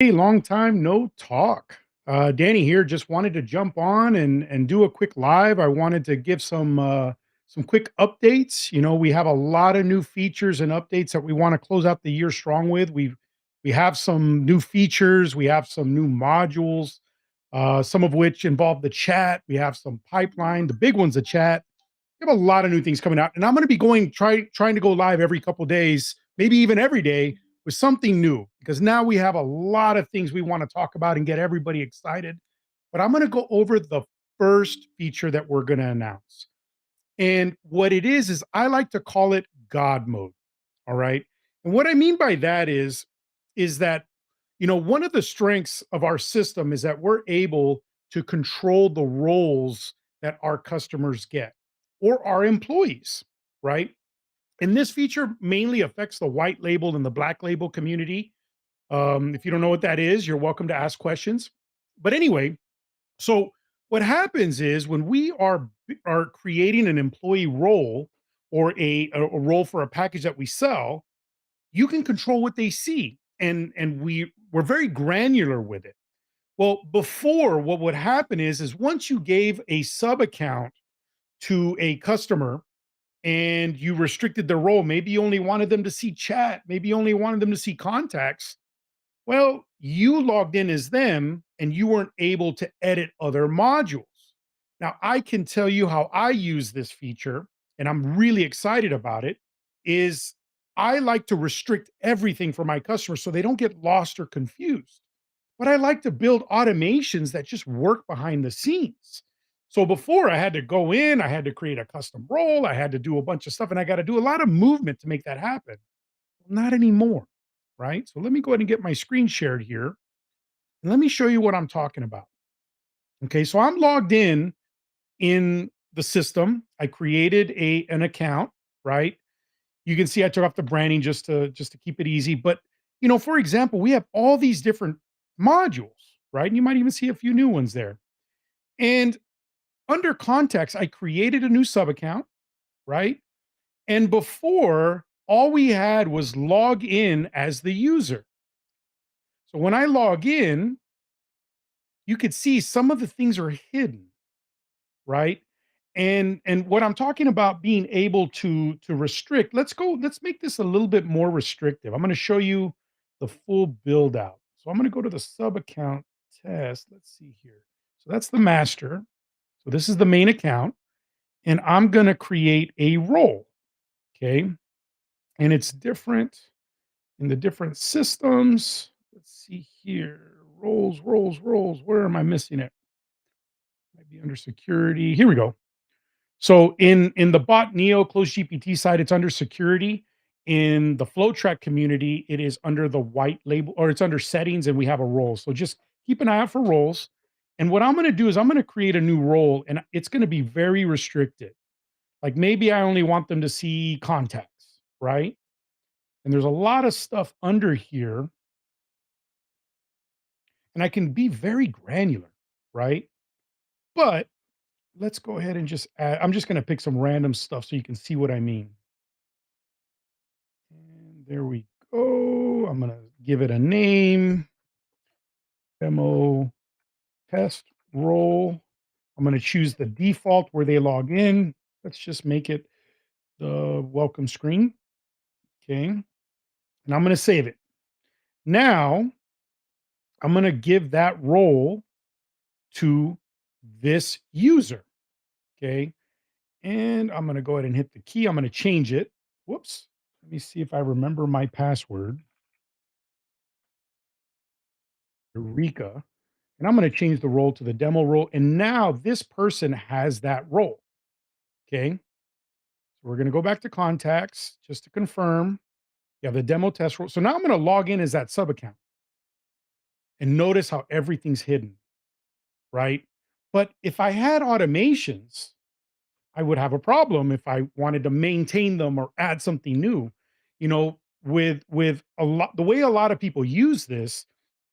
Hey, long time no talk. Danny here. Just wanted to jump on and do a quick live. I wanted to give some quick updates. We have a lot of new features and updates that we want to close out the year strong with. We have some new features. We have some new modules. Some of which involve the chat. We have some pipeline. The big one's the chat. We have a lot of new things coming out, and I'm going to be trying to go live every couple days, maybe even every day, with something new, because now we have a lot of things we want to talk about and get everybody excited. But I'm going to go over the first feature that we're going to announce. And what it is I like to call it God mode. All right. And what I mean by that is that, one of the strengths of our system is that we're able to control the roles that our customers get or our employees, right? And this feature mainly affects the white label and the black label community. If you don't know what that is, you're welcome to ask questions. But anyway, so what happens is when we are creating an employee role or a role for a package that we sell, you can control what they see, and we're very granular with it. Well, before, what would happen is once you gave a sub account to a customer and you restricted their role, maybe you only wanted them to see chat, maybe you only wanted them to see contacts. Well, you logged in as them and you weren't able to edit other modules. Now, I can tell you how I use this feature, and I'm really excited about it. Is I like to restrict everything for my customers so they don't get lost or confused. But I like to build automations that just work behind the scenes. So before, I had to go in, I had to create a custom role, I had to do a bunch of stuff, and I got to do a lot of movement to make that happen. Not anymore, right? So let me go ahead and get my screen shared here, and let me show you what I'm talking about. Okay, so I'm logged in the system. I created a an account, right? You can see I took off the branding just to keep it easy. But for example, we have all these different modules, right? And you might even see a few new ones there. And under context, I created a new sub account, right? And before, all we had was log in as the user. So when I log in, you could see some of the things are hidden, right? And what I'm talking about being able to restrict, let's make this a little bit more restrictive. I'm going to show you the full build out. So I'm going to go to the sub account test. Let's see here. So that's the master. So this is the main account, and I'm going to create a role. Okay. And it's different in the different systems. Let's see here. Roles. Where am I missing it? Might be under security. Here we go. So in the bot Neo closed GPT side, it's under security. In the FlowTrack community, it is under the white label, or it's under settings, and we have a role. So just keep an eye out for roles. And what I'm going to do is I'm going to create a new role, and it's going to be very restricted. Like maybe I only want them to see contacts, right? And there's a lot of stuff under here, and I can be very granular, right? But let's go ahead and just add, I'm just going to pick some random stuff so you can see what I mean. And there we go. I'm going to give it a name, demo test role. I'm going to choose the default where they log in. Let's just make it the welcome screen. Okay. And I'm going to save it. Now I'm going to give that role to this user. Okay. And I'm going to go ahead and hit the key. I'm going to change it. Whoops. Let me see if I remember my password. Eureka. And I'm going to change the role to the demo role. And now this person has that role. Okay. So we're going to go back to contacts just to confirm. You have the demo test role. So now I'm going to log in as that sub account and notice how everything's hidden. Right. But if I had automations, I would have a problem if I wanted to maintain them or add something new. With a lot, the way a lot of people use this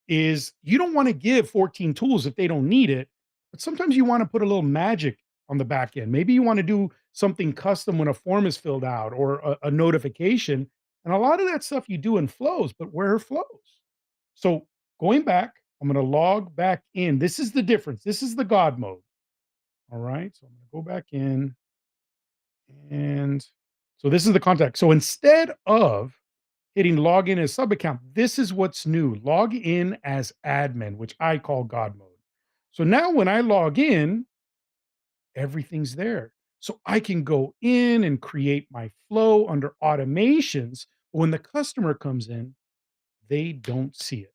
is you don't want to give 14 tools if they don't need it, but sometimes you want to put a little magic on the back end. Maybe you want to do something custom when a form is filled out or a notification. And a lot of that stuff you do in flows, but where are flows? So Going back, I'm gonna log back in. This is the difference. This is the God mode. All right. So I'm gonna go back in and so this is the contact. So instead of hitting login as sub account, this is what's new. Log in as admin, which I call God mode. So now when I log in, everything's there. So I can go in and create my flow under automations. When the customer comes in, they don't see it.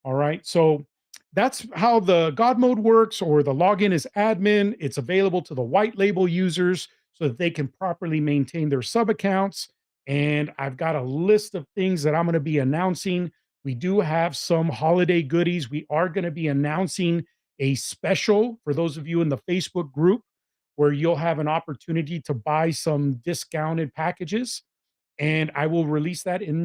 All right. So that's how the God mode works, or the login is admin. It's available to the white label users so that they can properly maintain their sub accounts. And I've got a list of things that I'm going to be announcing. We do have some holiday goodies. We are going to be announcing a special for those of you in the Facebook group where you'll have an opportunity to buy some discounted packages. And I will release that in